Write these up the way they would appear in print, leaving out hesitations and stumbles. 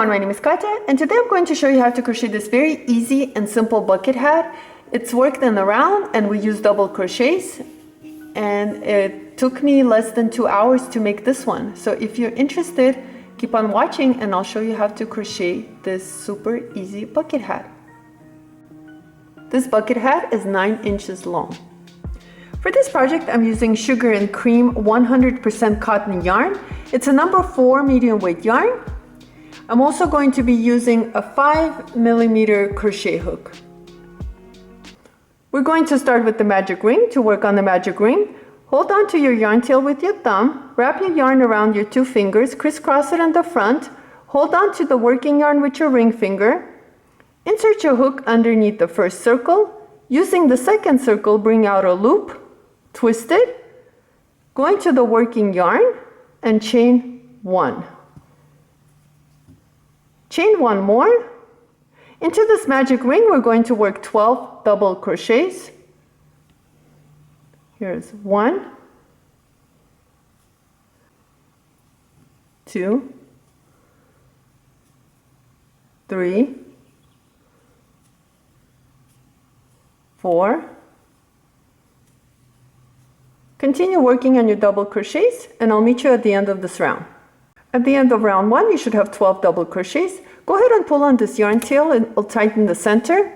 everyone, my name is Katya, and today I'm going to show you how to crochet this very easy and simple bucket hat. It's worked in the round and we use double crochets, and it took me less than 2 hours to make this one. So if you're interested, keep on watching and I'll show you how to crochet this super easy bucket hat. This bucket hat is 9 inches long. For this project, I'm using Sugar and Cream 100% cotton yarn. It's a number 4 medium weight yarn. I'm also going to be using a 5mm crochet hook. We're going to start with the magic ring. To work on the magic ring, hold on to your yarn tail with your thumb, wrap your yarn around your 2 fingers, crisscross it in the front, hold on to the working yarn with your ring finger, insert your hook underneath the first circle. Using the second circle, bring out a loop, twist it, go into the working yarn and chain 1. Chain 1 more. Into this magic ring, we're going to work 12 double crochets. Here's 1, 2, 3, 4. Continue working on your double crochets and I'll meet you at the end of this round. At the end of round 1, you should have 12 double crochets. Go ahead and pull on this yarn tail and it'll tighten the center.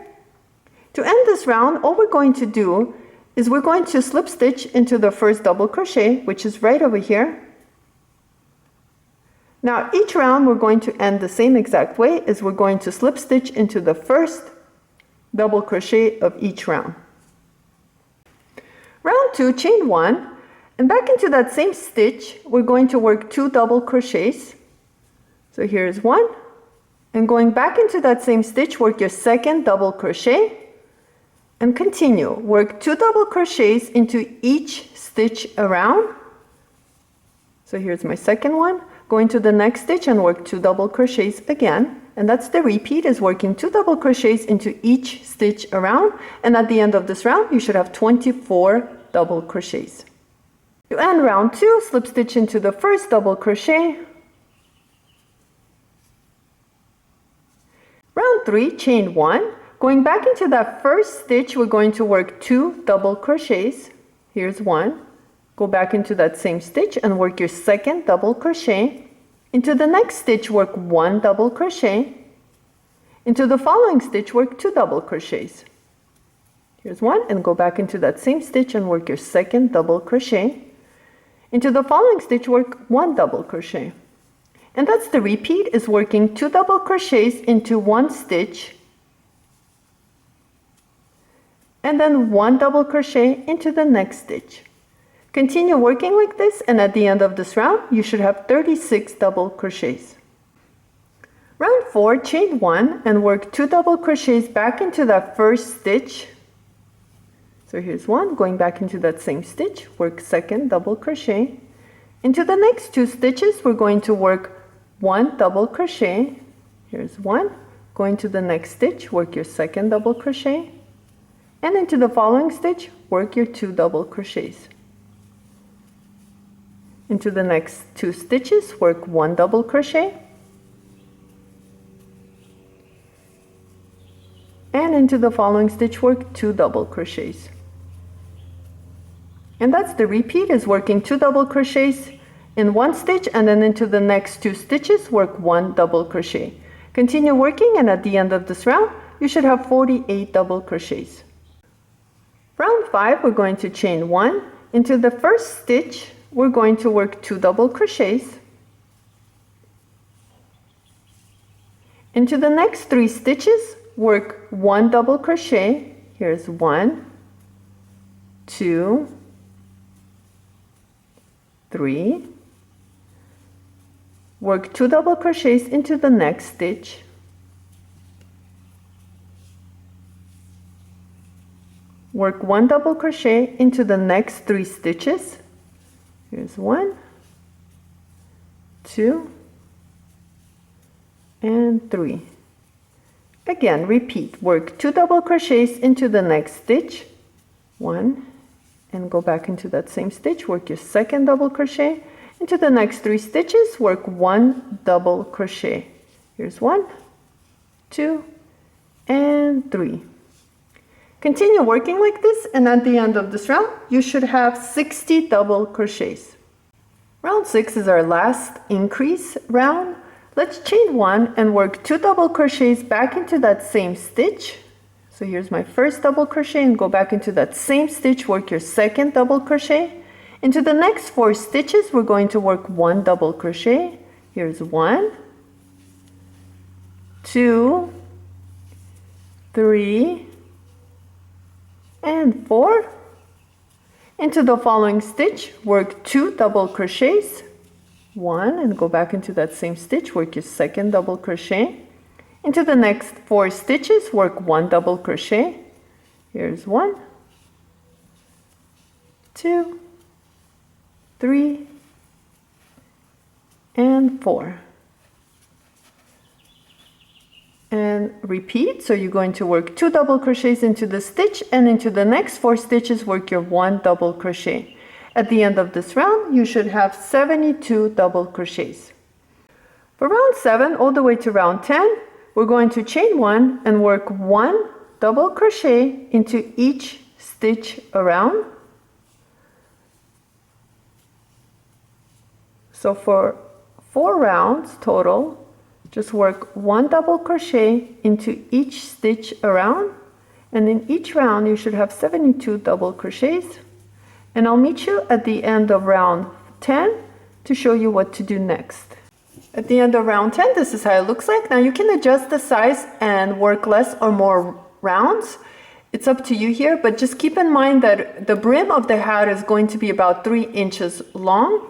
To end this round, all we're going to do is we're going to slip stitch into the first double crochet, which is right over here. Now each round we're going to end the same exact way, as we're going to slip stitch into the first double crochet of each round. Round 2, chain 1, and back into that same stitch, we're going to work 2 double crochets. So here's 1, and going back into that same stitch, work your second double crochet, and continue. Work 2 double crochets into each stitch around. So here's my second one. Go into the next stitch and work 2 double crochets again. And that's the repeat, is working 2 double crochets into each stitch around. And at the end of this round, you should have 24 double crochets. To end round 2, slip stitch into the first double crochet. Round 3, chain 1. Going back into that first stitch, we're going to work 2 double crochets. Here's 1. Go back into that same stitch and work your second double crochet. Into the next stitch, work 1 double crochet. Into the following stitch, work 2 double crochets. Here's 1, and go back into that same stitch and work your second double crochet. Into the following stitch, work 1 double crochet. And that's the repeat, is working 2 double crochets into 1 stitch, and then 1 double crochet into the next stitch. Continue working like this, and at the end of this round, you should have 36 double crochets. Round 4, chain 1, and work 2 double crochets back into that first stitch. So here's 1, going back into that same stitch, work second double crochet. Into the next 2 stitches, we're going to work 1 double crochet. Here's 1, going to the next stitch, work your second double crochet. And into the following stitch, work your 2 double crochets. Into the next 2 stitches, work 1 double crochet. And into the following stitch, work 2 double crochets. And that's the repeat, is working 2 double crochets in 1 stitch, and then into the next 2 stitches, work 1 double crochet. Continue working, and at the end of this round, you should have 48 double crochets. Round 5, we're going to chain 1. Into the first stitch, we're going to work 2 double crochets. Into the next 3 stitches, work 1 double crochet. Here's 1, 2, 3. Work 2 double crochets into the next stitch. Work 1 double crochet into the next 3 stitches. Here's 1, 2, and 3. Again, repeat. Work 2 double crochets into the next stitch. 1, and go back into that same stitch. Work your second double crochet. Into the next 3 stitches, work 1 double crochet. Here's 1, 2, and 3. Continue working like this, and at the end of this round, you should have 60 double crochets. Round 6 is our last increase round. Let's chain 1 and work 2 double crochets back into that same stitch. So here's my first double crochet, and go back into that same stitch, work your second double crochet. Into the next 4 stitches, we're going to work 1 double crochet. Here's 1, 2, 3, and 4. Into the following stitch, work 2 double crochets, 1, and go back into that same stitch, work your second double crochet. Into the next 4 stitches, work 1 double crochet. Here's 1, 2, 3, and 4. And repeat. So you're going to work 2 double crochets into the stitch, and into the next 4 stitches work your 1 double crochet. At the end of this round, you should have 72 double crochets. For round 7 all the way to round 10, we're going to chain 1 and work 1 double crochet into each stitch around. So for 4 rounds total, just work 1 double crochet into each stitch around, and in each round you should have 72 double crochets. And I'll meet you at the end of round 10 to show you what to do next. At the end of round 10, this is how it looks like. Now you can adjust the size and work less or more rounds. It's up to you here, but just keep in mind that the brim of the hat is going to be about 3 inches long.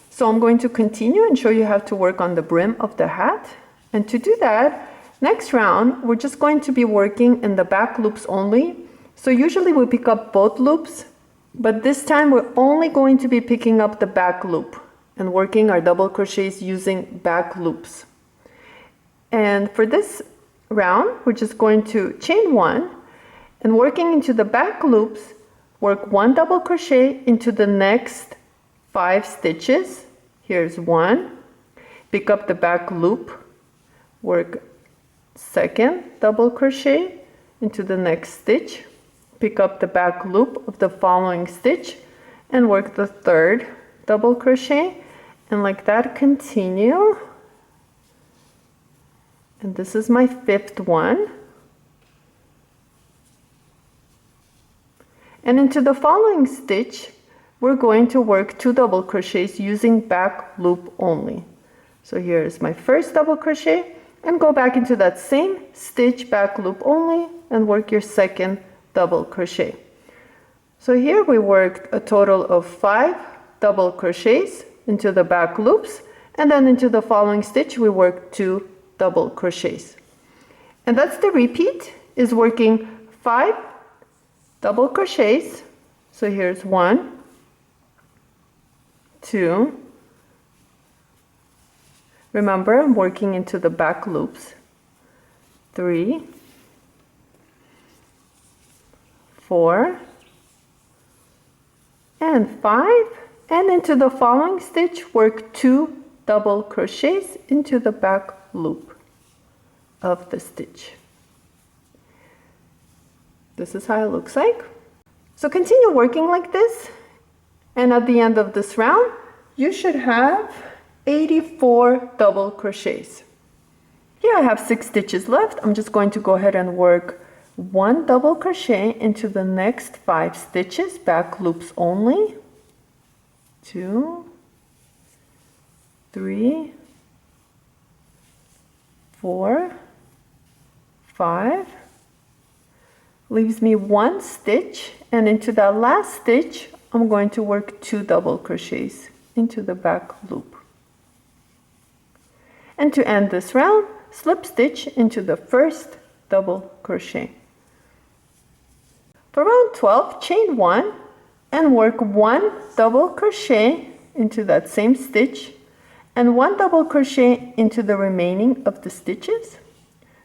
So I'm going to continue and show you how to work on the brim of the hat. And to do that, next round, we're just going to be working in the back loops only. So usually we pick up both loops, but this time we're only going to be picking up the back loop and working our double crochets using back loops. And for this round, we're just going to chain 1 and working into the back loops, work 1 double crochet into the next 5 stitches. Here's 1, pick up the back loop, work second double crochet into the next stitch, pick up the back loop of the following stitch, and work the third double crochet, and like that continue. And this is my 5th one. And into the following stitch, we're going to work 2 double crochets using back loop only. So here's my first double crochet, and go back into that same stitch, back loop only, and work your second double crochet. So here we worked a total of 5 double crochets into the back loops, and then into the following stitch we worked 2 double crochets. And that's the repeat, is working 5 double crochets. So here's 1, 2, remember I'm working into the back loops, 3, 4, and 5, and into the following stitch work 2 double crochets into the back loop of the stitch. This is how it looks like. So continue working like this, and at the end of this round you should have 84 double crochets. Here I have 6 stitches left. I'm just going to go ahead and work 1 double crochet into the next 5 stitches, back loops only, 2, 3, 4, 5, leaves me 1 stitch, and into that last stitch I'm going to work 2 double crochets into the back loop. And to end this round, slip stitch into the first double crochet. For round 12, chain 1 and work 1 double crochet into that same stitch and 1 double crochet into the remaining of the stitches.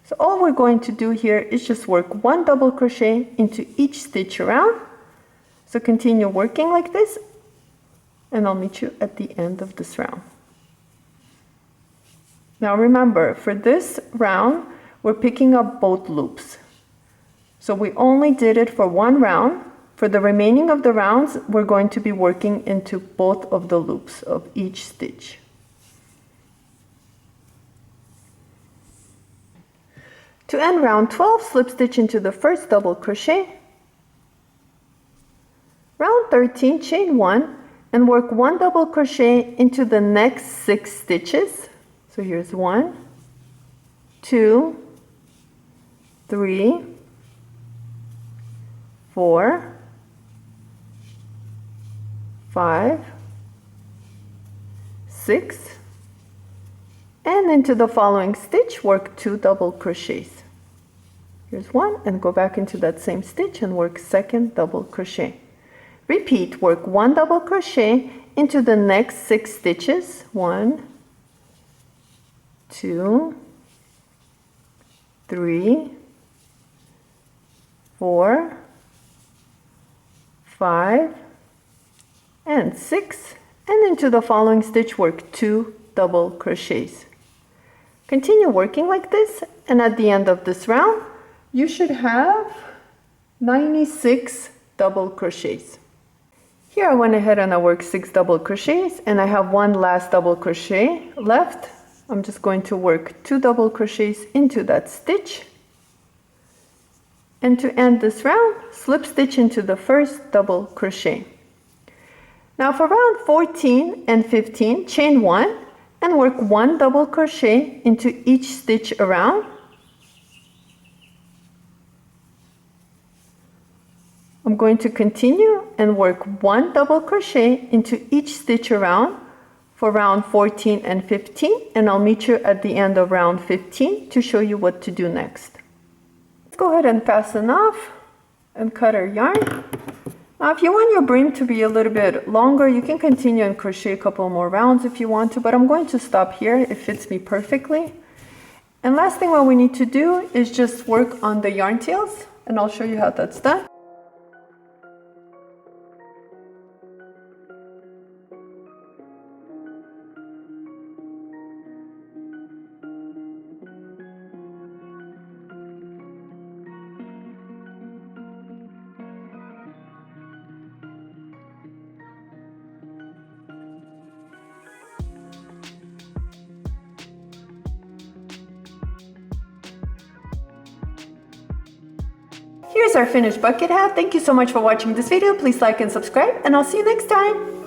So all we're going to do here is just work 1 double crochet into each stitch around. So continue working like this, and I'll meet you at the end of this round. Now remember, for this round, we're picking up both loops. So we only did it for one round. For the remaining of the rounds, we're going to be working into both of the loops of each stitch. To end round 12, slip stitch into the first double crochet. Round 13, chain 1, and work 1 double crochet into the next 6 stitches. So here's 1, 2, 3, 4, 5, 6, and into the following stitch work 2 double crochets. Here's 1, and go back into that same stitch and work second double crochet. Repeat, work 1 double crochet into the next 6 stitches. 1, 2, 3, 4, 5, and 6, and into the following stitch work 2 double crochets. Continue working like this, and at the end of this round you should have 96 double crochets. Here I went ahead and I worked 6 double crochets, and I have one last double crochet left. I'm just going to work 2 double crochets into that stitch, and to end this round, slip stitch into the first double crochet. Now for round 14 and 15, chain 1 and work 1 double crochet into each stitch around. I'm going to continue and work 1 double crochet into each stitch around for round 14 and 15, and I'll meet you at the end of round 15 to show you what to do next. Let's go ahead and fasten off and cut our yarn. Now if you want your bream to be a little bit longer, you can continue and crochet a couple more rounds if you want to, but I'm going to stop here. It fits me perfectly. And last thing what we need to do is just work on the yarn tails, and I'll show you how that's done. Here's our finished bucket hat. Thank you so much for watching this video. Please like and subscribe, and I'll see you next time.